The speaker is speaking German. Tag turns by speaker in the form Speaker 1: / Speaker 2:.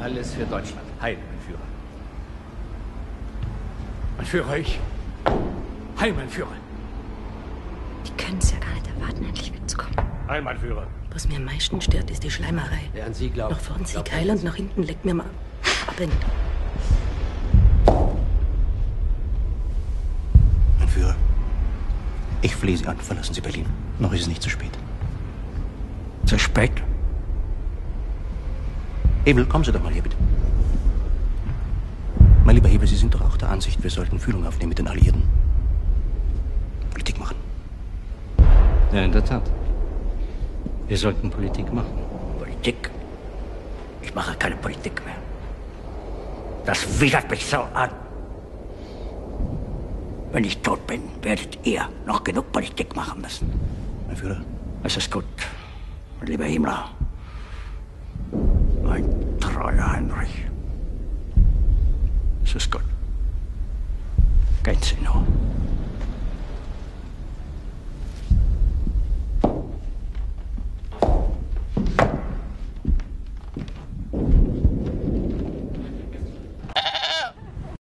Speaker 1: Alles für Deutschland. Heil, mein Führer.
Speaker 2: Mein Führer, ich. Heil, mein Führer.
Speaker 3: Die können es ja gar nicht erwarten, endlich wegzukommen.
Speaker 2: Heil, mein Führer.
Speaker 3: Was mir am meisten stört, ist die Schleimerei.
Speaker 1: Wer an Sie glaubt.
Speaker 3: Nach vorn Sieg heil und nach hinten leckt mir mal ab.
Speaker 4: Mein Führer, ich flehe Sie an, verlassen Sie Berlin. Noch ist es nicht zu spät.
Speaker 2: Zu spät?
Speaker 4: Hebel, kommen Sie doch mal hier, bitte. Mein lieber Hebel, Sie sind doch auch der Ansicht, wir sollten Fühlung aufnehmen mit den Alliierten. Politik machen.
Speaker 5: Ja, in der Tat. Wir sollten Politik machen.
Speaker 2: Politik? Ich mache keine Politik mehr. Das widert mich so an. Wenn ich tot bin, werdet ihr noch genug Politik machen müssen.
Speaker 4: Mein Führer?
Speaker 2: Es ist gut, mein lieber Himmler. Mein treuer Heinrich. Es ist gut. Gehen Sie nur.